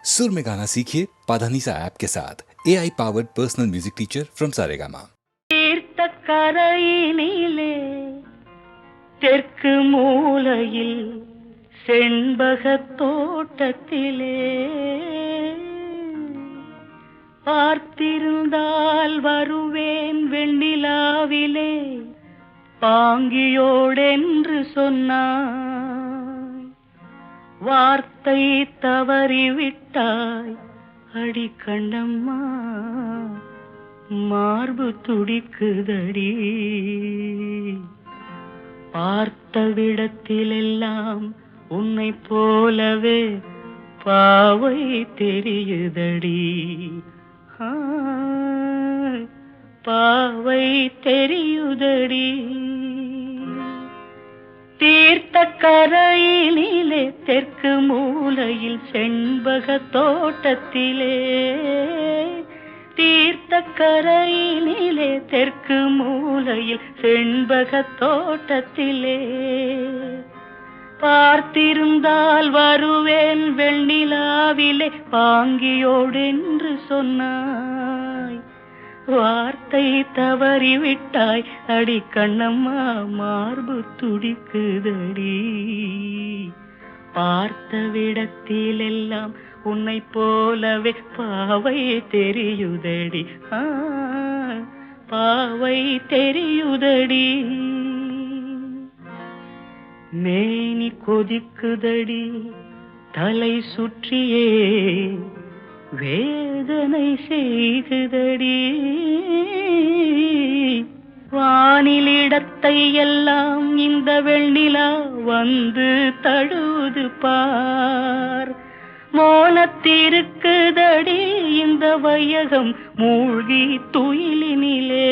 सुर में गाना सीखिए पाधानीसा ऐप के साथ AI powered personal music teacher from Saregama. தீர்த்தக்கரையினிலே தெற்கு மூலையில் செண்பகத் தோட்டத்திலே பார்த்திருந்தால் வருவேன் வெண்ணிலாவிலே பாங்கியோடென்று சொன்னாய், வார்த்தை தவறிவிட்டாய் அடி கண்ணம்மா, மார்பு துடிக்குதடி. பார்த்த விடத்திலெல்லாம் உன்னை போலவே பாவை தெரியுதடி, பாவை தெரியுதடி. தீர்த்த கரையினிலே தெற்கு மூலையில் செண்பக தோட்டத்திலே, தீர்த்த கரையினிலே தெற்கு மூலையில் செண்பக தோட்டத்திலே பார்த்திருந்தால் வருவேன் வெண்ணிலாவிலே பாங்கியோடென்று சொன்னாய், வார்த்தை தவறிவிட்டாய் அடி கண்ணம்மா, மார்பு துடிக்குதடி. பார்த்த விடத்திலெல்லாம் உன்னை போலவே பாவை தெரியுதடி, பாவை தெரியுதடி. மேனி கொதிக்குதடி தலை சுற்றியே வேதனை செய்குதடி. வானிலிடத்தை எல்லாம் இந்த வெண்ணிலா வந்து தழுவுது பார், மோனத்திருக்குதடி இந்த வையகம் மூழ்கி துயிலினிலே.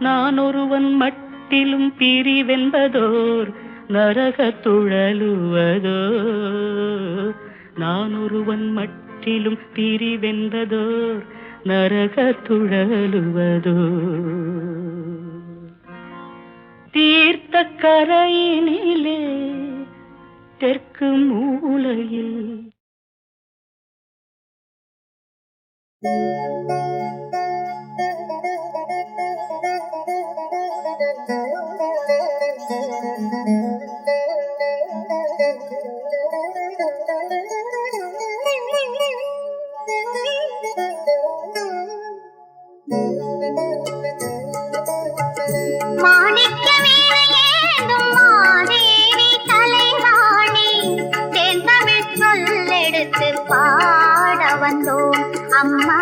நான் ஒருவன் மட்டிலும் பிரிவென்பதோர் நரக துழலுவதோ, நான் ஒருவன் மட்டிலும் பிரிவென்பதோர் நரக துழலுவதோ. தீர்த்த கரையினிலே தெற்கு மூலையில் பாட வந்தோம் அம்மா,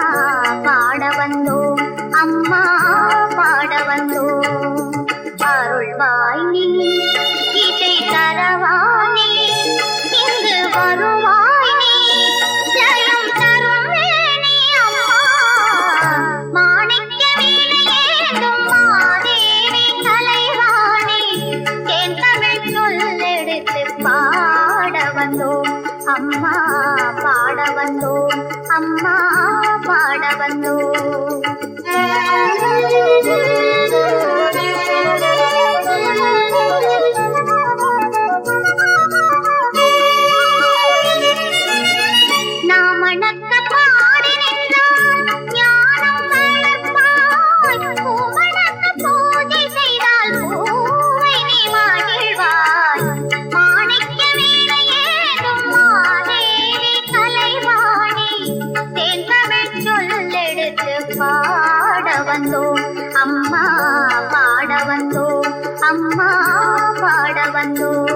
பாட வந்தோம் அம்மா, பாட வந்தோம். அருள்வாய் நீ இசை தரவானே, இங்கு வருவாய் நீ ஜயம் தரும் வேணி அம்மா. மாணிக்க வீணையேந்தும் மாதேவி தலைவாணி, என் தமிழ் சொல்லெடுத்து பாட வந்தோம் அம்மா, பாட வந்தோம் அம்மா, பாட வந்தோம். நாமணக்க பாடி நின்றால் ஞானம் வளர்ப்பாய், பூமணக்க பூஜை செய்தால் பூவை நீ மகிழ்வாய். மாணிக்க வீணையேந்தும் மாதேவி தலைவாணி, தேன் தமிழ் சொல்லெடுத்து பாட வந்தோம் அம்மா, பாட வந்தோம் அம்மா, பாட வந்தோம்.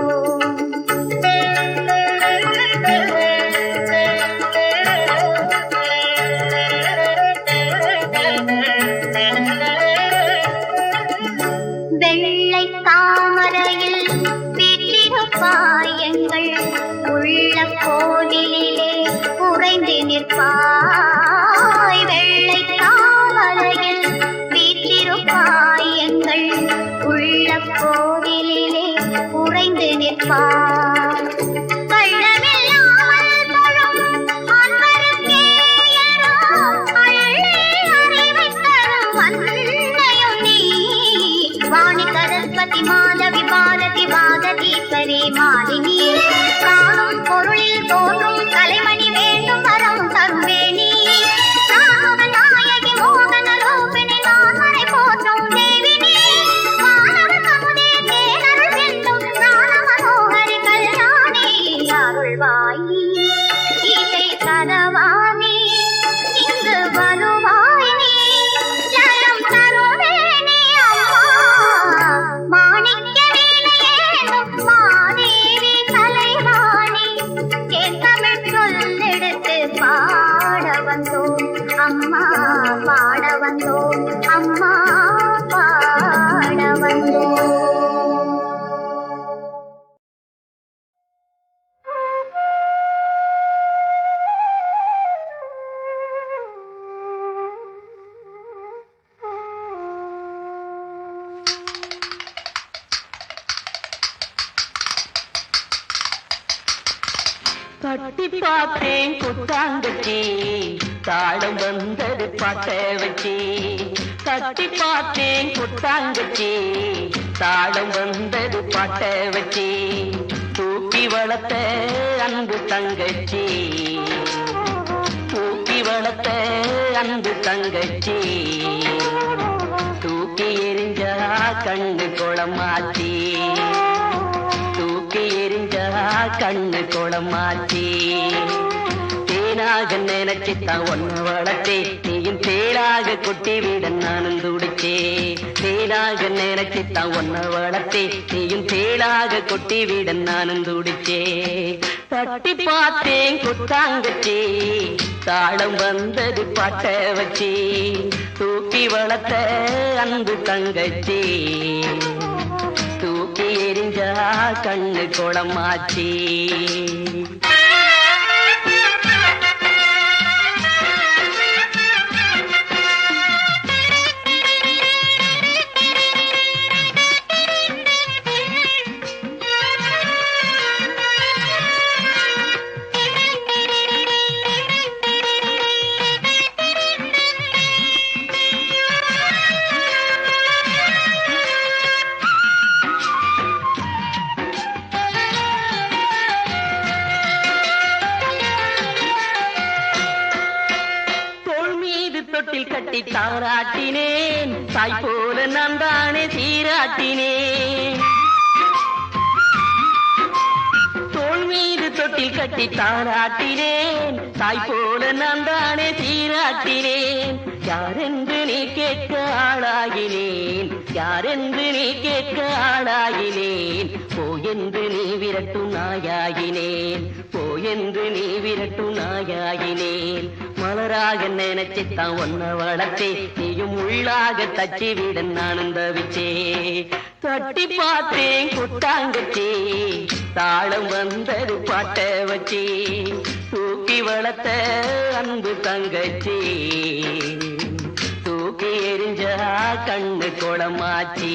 வெள்ளை தாமரையில் வீற்றிருப்பாய், எங்கள் உள்ள கோவிலிலே உறைந்து நிற்பாய். வெள்ளை தாமரையில் வீற்றிருப்பாய், எங்கள் உள்ள கோவிலிலே உறைந்து நிற்பாய். கள்ளமில்லாமல் தொழும் அன்பருக்கே எல்லாம் அள்ளி அறிவை தரும் அன்னையும் நீ. வாணி சரஸ்வதி மாதவி பாரதி வாகதீஸ்வரி மாலினி, காணும் பொருளில் தோன்றும் கலைமணி இதை தரவானி இங்கு வருவாய் நீ ஜலம் தருவேனே அம்மா மாணிக்க வீணையேனும் மாதேவி கலைவாணி என் தமிழ் சொல்லெடுத்து பாட வந்தோம் அம்மா பாட வந்தோம் அம்மா பாட வந்தோம். கட்டி பார்த்தேன் குத்தாங்கச்சி தாளம் வந்தது பாட்ட வச்சி கட்டி பார்த்தேன் குத்தாங்கச்சி தாளம் வந்தது பாட்ட வச்சி தூக்கி வளர்த்த அன்பு தங்கச்சி தூக்கி வளர்த்த அன்பு தங்கச்சி தூக்கி எரிஞ்சா கண்ணு குளமாச்சி தூக்கி எரிஞ்சா கண்ணு குளமாச்சி தேனாக நினைச்சுத்தான் ஒன்ன வளர்த்தே நீயும் தேடாக கொட்டி விட நானும் துடிச்சே தேனாக நினைச்சுத்தான் ஒன்ன வளர்த்தே நீயும் தேடாக கொட்டி விட நானும் துடிச்சே தட்டி பார்த்தேன் குத்தாங்கச்சி தாளம் வந்தது பாட்ட வச்சி தூக்கி வளர்த்த அன்பு தங்கச்சி தூக்கி எரிஞ்சா கண்ணு குளமாச்சி தொட்டில் கட்டி தாராட்டினேன் தாய் போல நான் தானே சீராட்டினேன் தோள் மீது தொட்டில் கட்டி தாராட்டினேன் தாய் போல நான் தானே சீராட்டினேன் யாரென்று நீ கேட்க ஆளாகினேன் யாரென்று நீ கேட்க ஆளாகினேன் போயென்று நீ விரட்டும் நாயாகினேன் போயென்று நீ விரட்டும் நாயாகினேன் மலராக நினைச்சுத்தான் ஒன்ன வளர்த்தே நீயும் உள்ளாக தச்சி விட நானும் தவிச்சே தட்டி பார்த்தேன் குத்தாங்கச்சி தாளம் வந்தது பாட்ட வச்சி தூக்கி வளர்த்த அன்பு தங்கச்சி தூக்கி எரிஞ்சா கண்ணு குளமாச்சி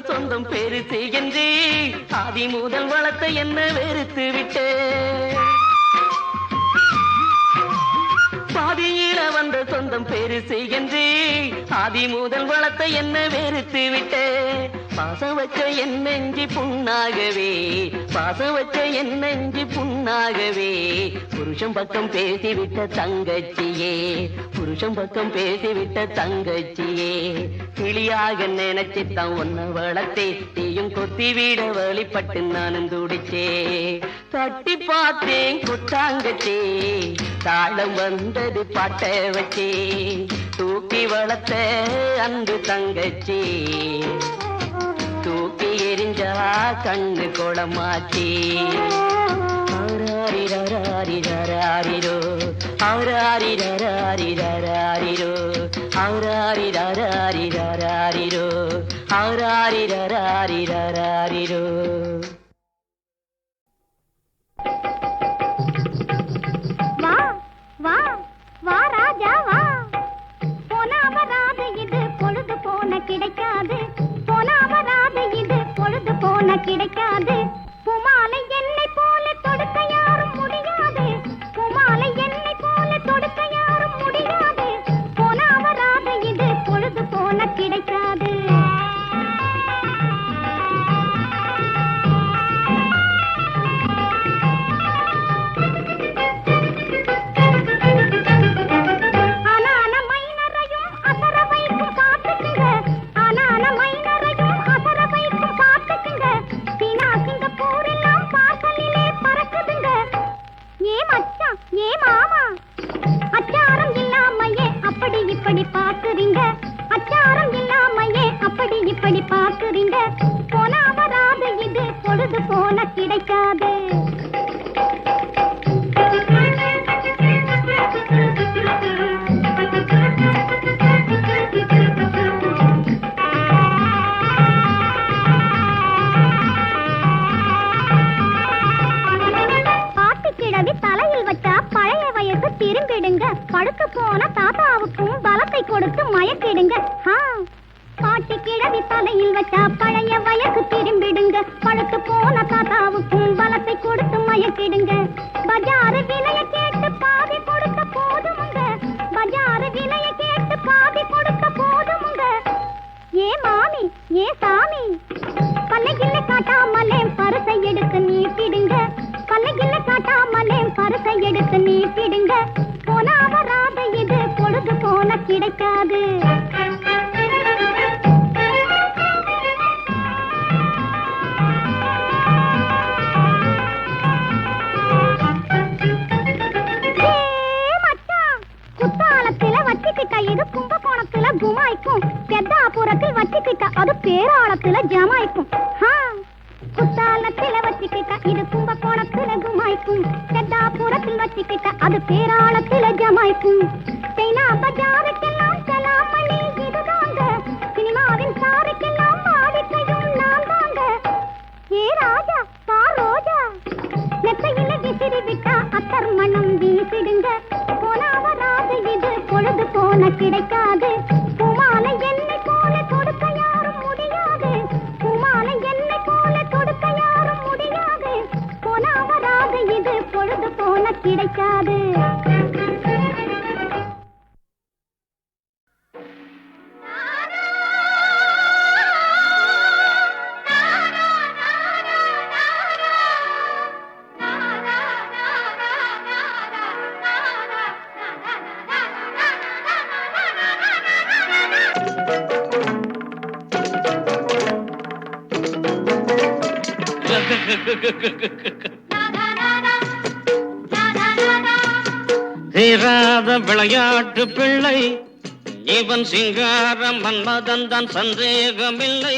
சொந்தம் பெருசு என்று ஆதி முதல் வளர்த்த என்ன வெறுத்து விட்டு பாதியில வந்த சொந்தம் பெருசு என்று ஆதி முதல் வளர்த்த என்ன வெறுத்து விட்டு பாசம் வச்ச என் நெஞ்சு புண்ணாகவே பாசம் வச்ச என் நெஞ்சு புண்ணாகவே புருஷன் பக்கம் பேசிவிட்ட தங்கச்சியே புருஷன் பக்கம் பேசிவிட்ட தங்கச்சியே கிளியாக நினைச்சுத்தான் ஒன்ன வளர்த்தே நீயும் கொத்தி விட வழிபட்டு நானும் துடிச்சே தட்டி பார்த்தேன் குத்தாங்கச்சே தாளம் வந்தது பாட்ட வச்சே தூக்கி வளர்த்த அன்பு தங்கச்சி தூக்கி எரிஞ்சா கண்ணு குளமாச்சி ஆராரிரோ ஆராரிரோ ஆராரிரோ ஆராரிரோ வா வா வா ராஜா வா போனா வரா கிடைக்காது. போனா வராது இது பொழுது போன கிடைக்காது. பூமாலை என்னை போல தொடுக்க யாரும் முடியாது. பூமாலை என்னை போல தொடுக்க யாரும் முடியாது. போனா வராது இது பொழுது போன கிடைக்காது. இப்படி பாக்குறீங்க. போனா வராது இது பொழுது போன கிடைக்காது. பாட்டு கிழவி தலையில் வச்சா பழைய வயசு திரும்பிடுங்க. படுக்க போன தாத்தாவுக்கும் பலத்தை கொடுத்து மயக்கிடுங்க. பாட்டி கிழவி தலையில் வச்சா பழைய வயசு திரும்பிடுங்க. படுத்து போன தாத்தாவுக்கும் பலத்தை கொடுத்து மயக்கிடுங்க. பஜாரு விலைய கேட்டு பாதி கொடுக்க போதுமுங்க. பஜாரு விலைய கேட்டு பாதி கொடுக்க போதுமுங்க. ஏ மாமி ஏ சாமி பல்லைகில்ல காட்டாமலே பரிசை எடுத்து நீட்டிடுங்க. பல்லைகில்ல காட்டாமலே பரிசை எடுத்து நீட்டிடுங்க. போனா வராத இது பொழுது போன கிடைக்காது. இது கும்பகோணத்துல குமாய்க்கும். பெத்தாபுரத்தில் வச்சுக்கிட்ட அது பேராளத்துல ஜமாய்க்கும். குத்தாலத்துல வச்சுக்கிட்ட இது கும்பகோணத்துல குமாய்க்கும். பெத்தாபுரத்தில் வச்சுக்கிட்ட அது பேராளத்துல ஜமாய்க்கும். சைனா பஜாருக்கெல்லாம் செலாமணி இதுதாங்க. சினிமாவின் சாருக்கெல்லாம் வாடிக்கையும் நான் தாங்க. ஏ ராஜா பா ரோஜா நெத்தையில விசிறி விட்டா அத்தர் மனம் வீசிடுங்க. போனா வராது இது பொழுது போன கிடைக்காது. பூமாலை என்னை போல கொடுக்க யாரும் முடியாது. பூமாலை என்னை போல கொடுக்க யாரும் முடியாது. போனா வராது இது பொழுது போன கிடைக்காது. தீராத விளையாட்டு பிள்ளை இவன் சிங்காரம் மன்மதன் தான் சந்தேகமில்லை.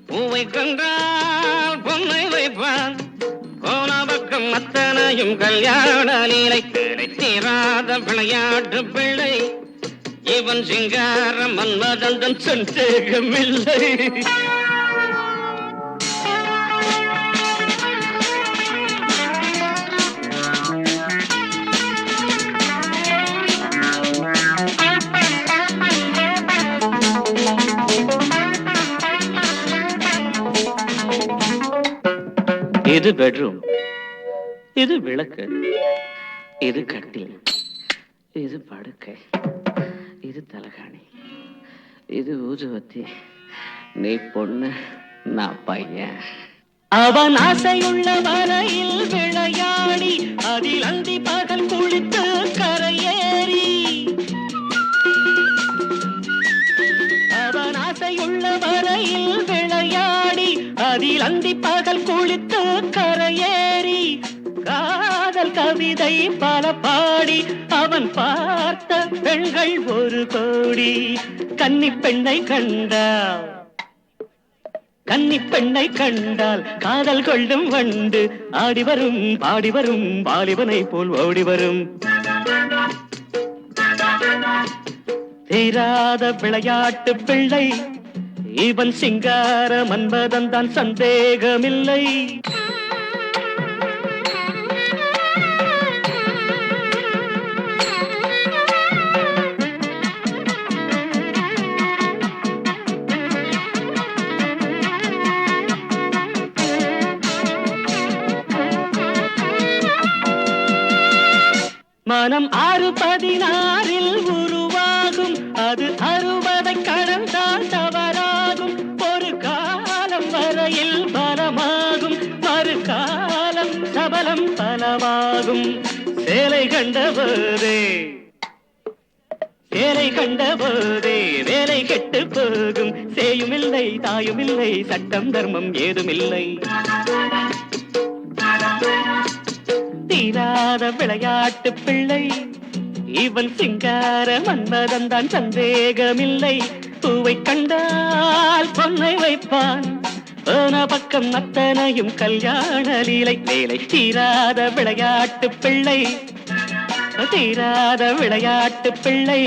பூவை கண்டால் பொன்னை வைப்பான். போன பக்கம் அத்தனையும் கல்யாண நீலை. தீராத விளையாட்டு பிள்ளை இவன் சிங்காரம் மன்மதன் தான் சந்தேகமில்லை. இது பெட்ரூம், இது விளக்கு, இது கட்டில், இது படுக்கை, இது தலகாணி, இது ஊதுவத்தி. நீ பொண்ணு நான் பையன். அவன் ஆசையுள்ள வரையில் விளையாடி அதில் அந்தி பகல் குளித்து கரையேறி. அவன் ஆசையுள்ள வரையில் விளையாடி அதில் அந்தி பகல் குளித்து கரையேறி. காதல் கவிதை பல பாடி அவன் பார்த்த பெண்கள் ஒரு கோடி. கன்னி பெண்ணை கண்டால் கன்னி பெண்ணை கண்டால் காதல் கொள்ளும் வண்டு ஆடி வரும் பாடி வரும் வாலிபனை போல் ஓடி வரும். தீராத விளையாட்டு பிள்ளை இவன் சிங்கார மன்மதன் தான் சந்தேகமில்லை. ஆகும் சேலை கண்டபோதே சேலை கண்டபோதே வேலை கெட்டு போகும் சேயுமில்லை தாயுமில்லை சட்டம் தர்மம் ஏதுமில்லை தீராத விளையாட்டு பிள்ளை இவன் சிங்கார மன்மதன் தான் சந்தேகமில்லை பூவை கண்டால் பொன்னை வைப்பான் போன பக்கம் அத்தனையும் கல்யாண லீலை வேலை தீராத விளையாட்டு பிள்ளை தீராத விளையாட்டு பிள்ளை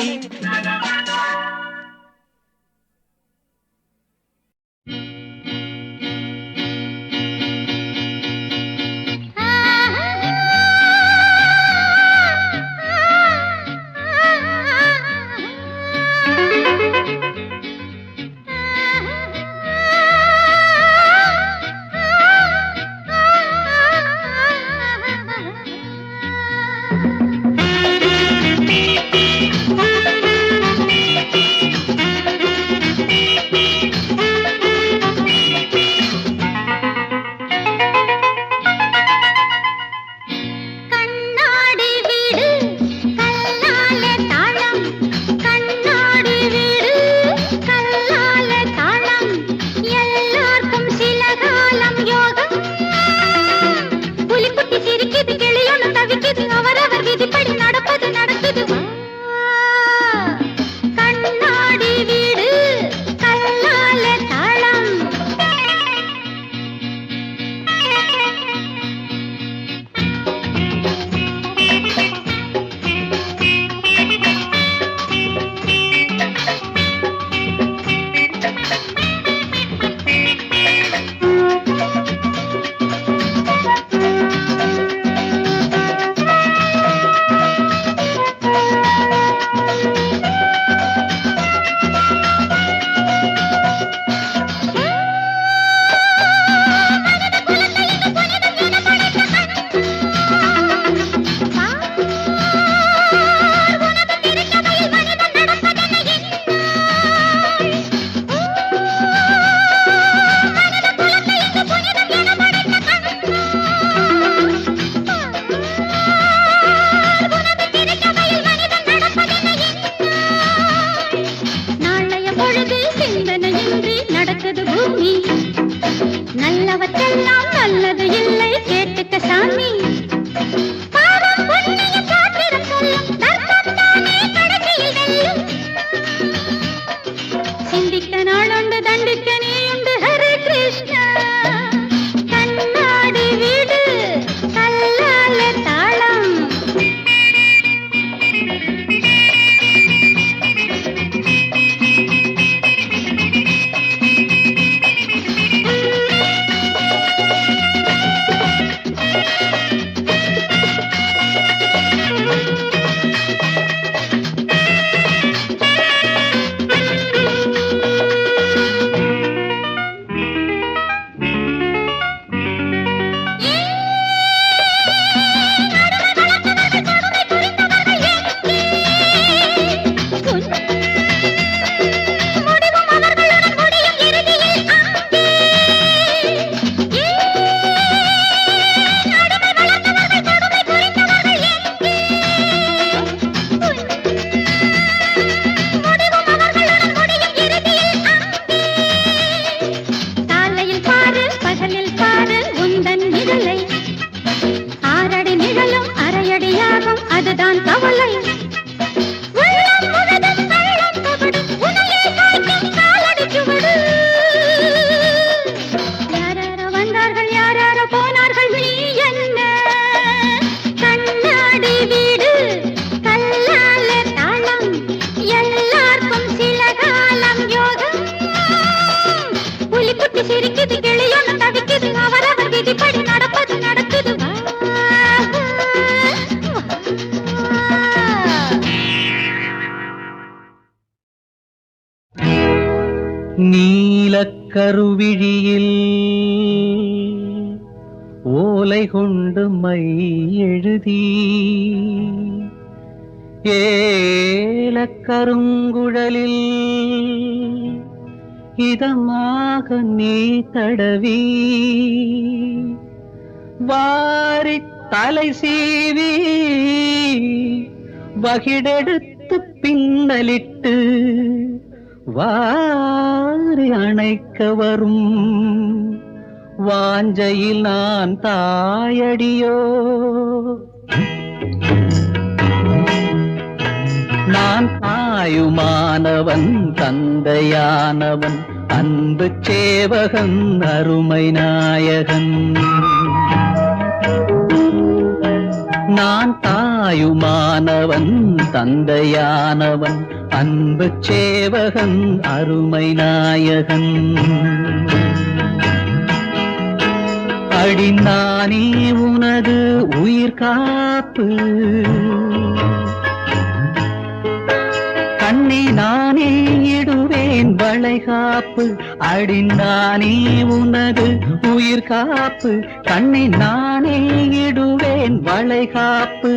கருவிழியில் ஓலை கொண்டு மை எழுதி ஏலக்கருங்குழலில் இதமாக நீ தடவி வாரித் தலை சீவி வகிடெடுத்து பின்னலிட்டு வாரி அணைக்க வரும் வாஞ்சையில் நான் தாயடியோ. நான் தாயுமானவன் தந்தையானவன் அன்பு சேவகன் அருமை நாயகன். நான் தாயுமானவன் தந்தையானவன் அன்பு சேவகன் அருமை நாயகன். அடி நானே உனது உயிர் காப்பு, கண்ணே நானே இடுவேன் வளைகாப்பு. அடி நானே உனது உயிர் காப்பு, கண்ணே நானே இடுவேன் வளைகாப்பு.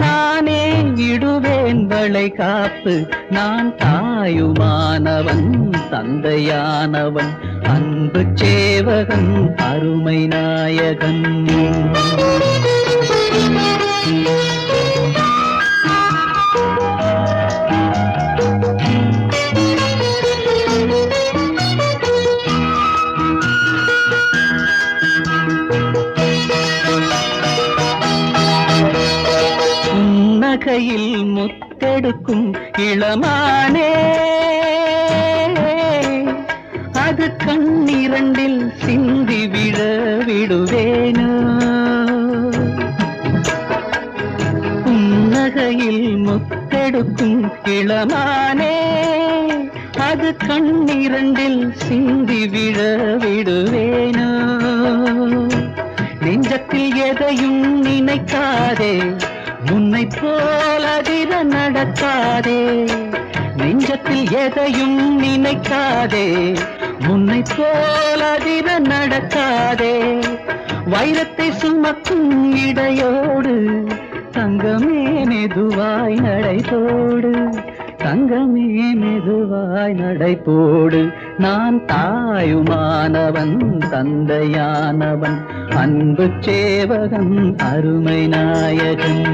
நானே இடுவேன் வளைகாப்பு. நான் தாயுமானவன் தந்தையானவன் அன்பு சேவகன் அருமை நாயகன். புன்னகையில் முத்தெடுக்கும் இளமானே, அது கண்ணிரண்டில் சிந்தி விழ விடுவேனோ. புன்னகையில் முத்தெடுக்கும் இளமானே, அது கண்ணிரண்டில் சிந்தி விழ விடுவேனோ. நெஞ்சத்தில் எதையும் நினைக்காதே, உன்னை போல் அதிர நடக்காதே. நெஞ்சத்தில் எதையும் நினைக்காதே, உன்னை போல் அதிர நடக்காதே. வைரத்தை சுமக்கும் இடையோடு தங்கமே மெதுவாய் நடைபோடு, தங்கமே மெதுவாய் நடைபோடு. நான் தாயுமானவன் தந்தையானவன் அன்பு சேவகன் அருமை நாயகன்.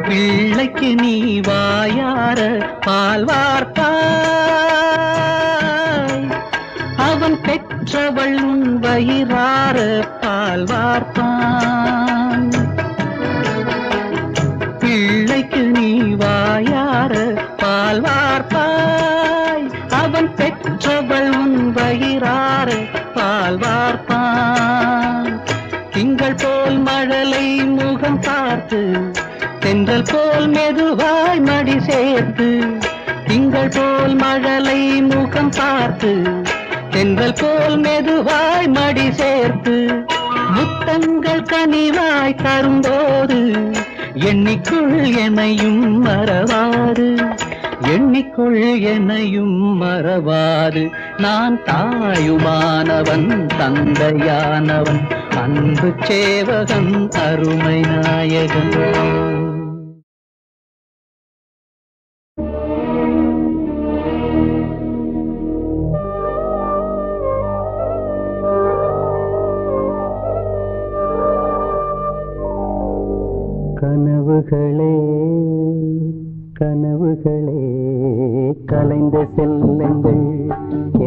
பிள்ளைக்கு நீ வாயார பால் வார்த்தாய், அவன் பெற்றவள் உன் வயிறார பால் வார்த்தான். பிள்ளைக்கு நீ வாயார பால் வார்த்தாய், அவன் பெற்றவள் உன் வயிறார பால் வார்த்தான். திங்கள் போல் மழலை முகம் பார்த்து, தென்றல் போல் மெதுவாய் மடி சேர்த்து. திங்கள் போல் மழலை முகம் பார்த்து, தென்றல் போல் மெதுவாய் மடி சேர்த்து. முத்தங்கள் கனிவாய் தரும்போது எண்ணிக்குள் என்னையும் மறவாது, எண்ணிக்குள் என்னையும் மறவாது. நான் தாயுமானவன் தந்தையானவன் அன்பு சேவகன் அருமை நாயகன். கனவுகளே கனவுகளே கலைந்த செல்லுங்கள்,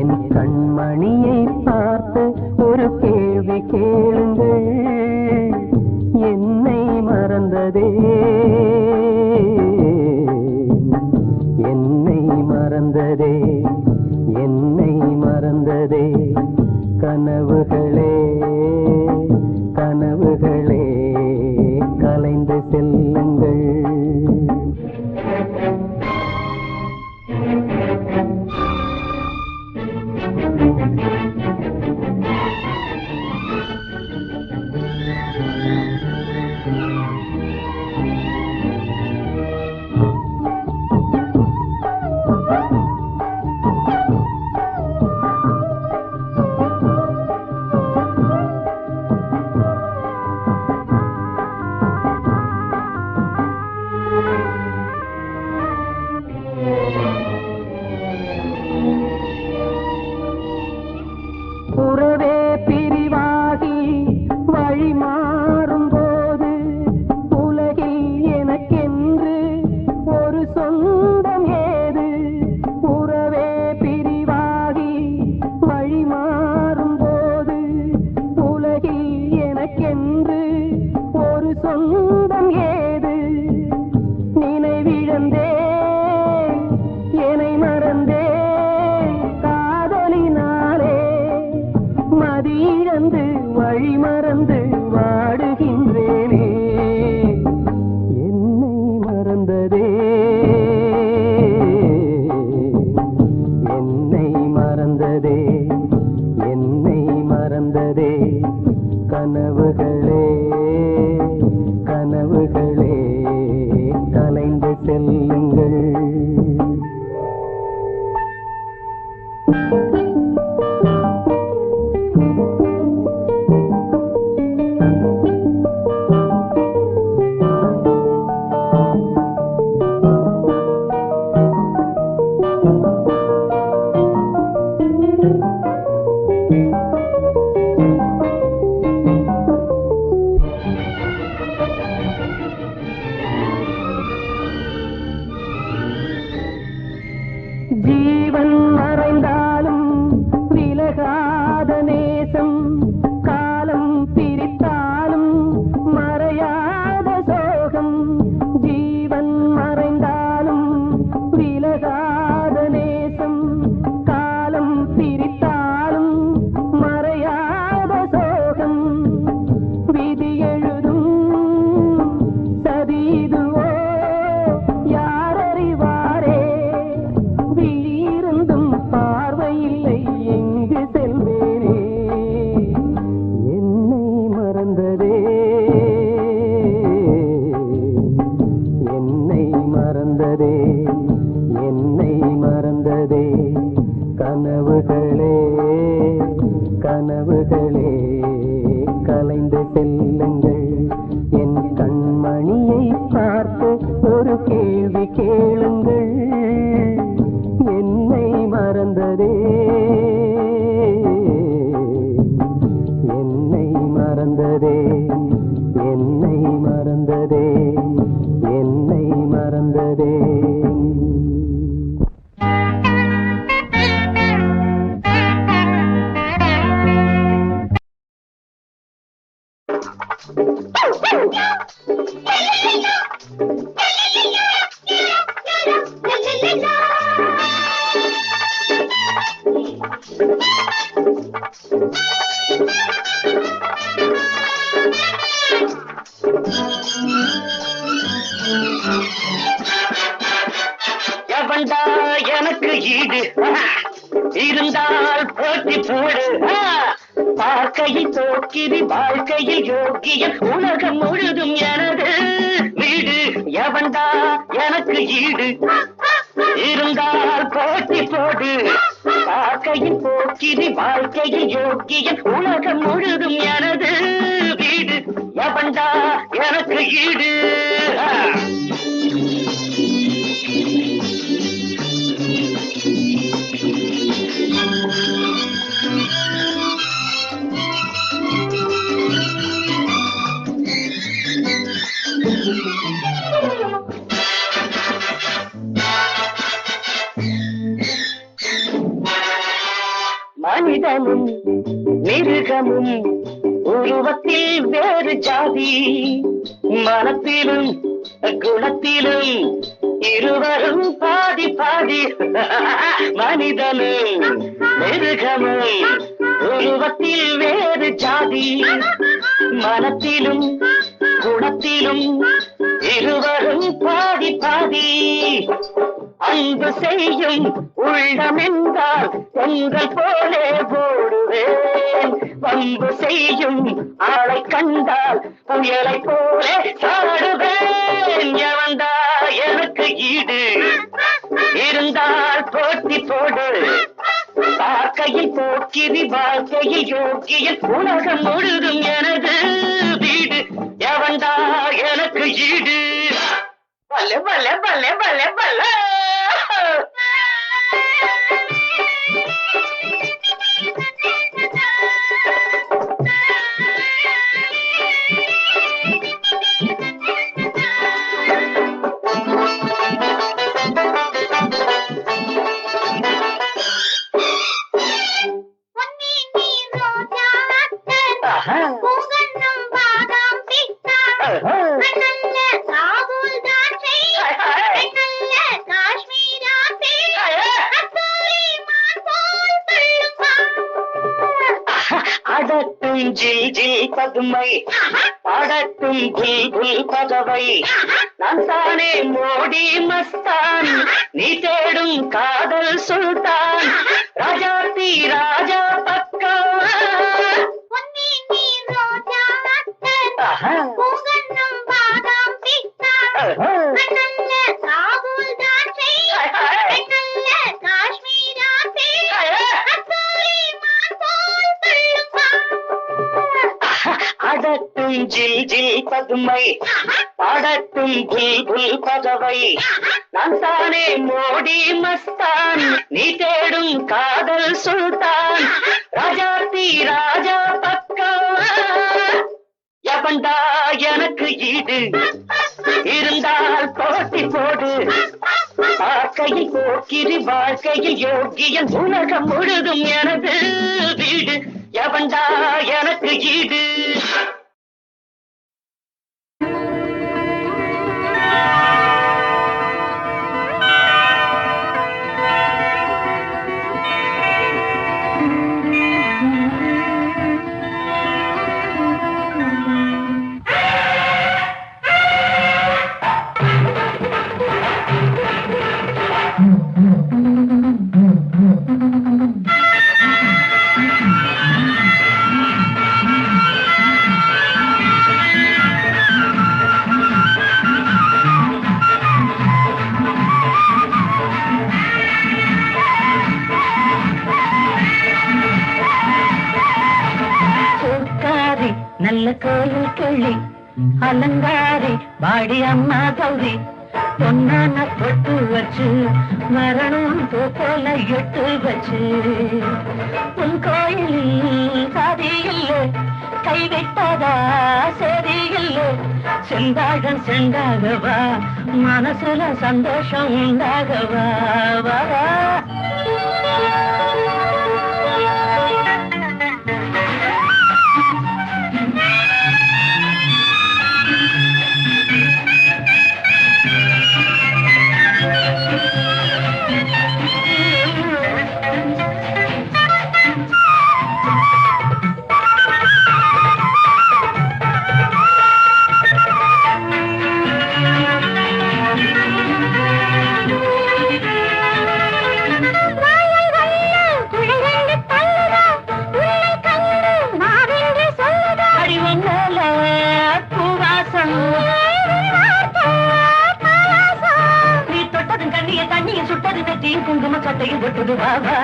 என் கண்மணியை பார்த்து ஒரு கேள்வி கேளுங்கள். என்னை மறந்ததே, என்னை மறந்ததே, என்னை மறந்ததே. கனவுகளே கனவுகளே கலைந்து செல்லுங்கள். செல்லுங்கள். ஜீவன் மறைந்தாலும் விலகாத நேசம், காலம் பிரித்தாலும் மறையாத சோகம். ஜீவன் மறைந்தாலும் விலகாத நேசம், காலம் பிரித்தாலும் மறையாத சோகம். விதி எழுதும் சதிதுவோ யாரறிவாரே, விழியிருந்தும் பார்வையில்லை எங்கு செல்வேனே. என்னை மறந்ததே, என்னை மறந்ததே, என்னை மறந்ததே. கனவுகளே கனவுகளே கலைந்து செல்லுங்கள். என் கண்மணியை பார்த்து ஒரு கேள்வி கேளுங்கள். என்னை மறந்ததே, என்னை மறந்ததே, என்னை மறந்ததே, என்னை மறந்ததே. எவன்டா எனக்கு ஈடு இருந்தால் போட்டி போடு. பார்க்கையில் போக்கிரி வாழ்க்கையில் யோகியன் உலகம் முழுதும் எனது வீடு. எவன்டா எனக்கு ஈடு இருந்தால் போட்டி போடு. பார்க்கையில் போக்கிரி வாழ்க்கையில் யோகியன் உலகம் முழுதும் எனது வீடு. எவன்டா எனக்கு ஈடு. மனிதனும் மிருகமும் உருவத்தில் வேறு ஜாதி, மனத்திலும் குணத்திலும் இருவரும் பாதி பாதி. மனிதனும் மிருகமும் உருவத்தில் வேறு ஜாதி, மனத்திலும் குணத்திலும் இருவரும் பாதி பாதி. அன்பு செய்யும் உள்ளமென்றால் பொங்கல் போலே போடுவேன். வம்பு செய்யும் ஆளை கண்டால் புயலை போலே சாடுவேன். எவன்டா எனக்கு ஈடு இருந்தால் போட்டி போடு. பார்க்கையில் போக்கிரி வாழ்க்கையில் யோகியன் உலகம் முழுதும் எனது வீடு. எவன்டா எனக்கு ஈடு. பல்ல பல்ல பல்ல பல்ல பல்ல. அடட்டும் ஜில் ஜில் பதுமை, பாடட்டும் புல் புல் பதவை. நான் தானே மோடி மஸ்தான், நீ தேடும் காதல் சுல்தான். ராஜாத்தி ராஜா பக்கா பூங்கன்னும் பாதாம் பித்தா, நல்ல ஜில் ஜில் பதுமை பாடட்டும் புல் புல் பதவை நான் தானே மோடி மஸ்தான் நீ தேடும் காதல் சுல்தான் ராஜாத்தி ராஜா பக்கம் எவன்டா எனக்கு ஈடு இருந்தால் போட்டி போடு வாழ்க்கையில் போக்கிரி வாழ்க்கையில் யோகியன் உலகம் முழுதும் எனது வீடு எவன்டா எனக்கு ஈடு நல்ல கோயில் கிள்ளி அலங்காரி பாடி அம்மா கௌரி பொன்னான பொட்டு வச்சு மரணம் போல எட்டு வச்சு உன் கோயிலில் சாதி இல்லை கைவிட்டதா சரி இல்லை செந்தாழன் செண்டாகவா மனசுல சந்தோஷம் உண்டாகவா வா குங்கும சட்டையில் விட்டுடு பாபா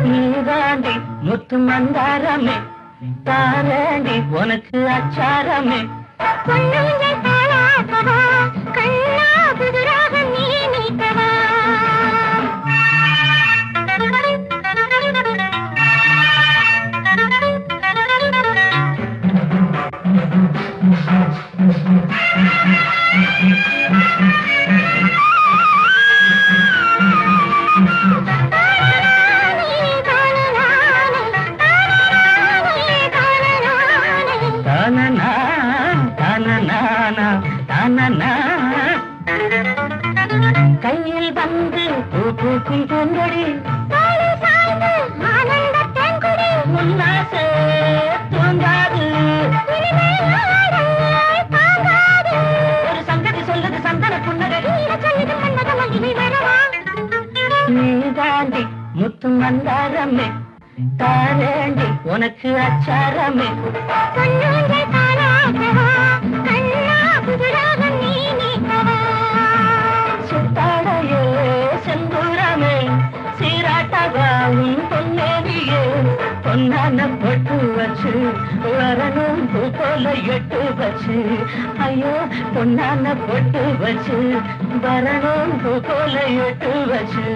நீதாண்டி முத்து மந்தாரமே தாராண்டி உனக்கு அச்சாரமே கண்ணா புதுராக நீ நீக்கவா கையில் வந்து பூக்கும் பூங்கொடி முன்னாசே தூங்காது ஒரு சங்கதி சொல்லுது சந்தன புன்னகை நீதாண்டி முத்து மந்தாரமே தாரேண்டி உனக்கு அச்சாரமே சுத்தாடையே செந்தூரமே சீராட்டவாவும் பொன்னேரியே பொன்னான பொட்டு வச்சு வரணும் பூ போல எட்டு வச்சு ஐயோ பொன்னான பொட்டு வச்சு வரணும் பூ போல எட்டு வச்சு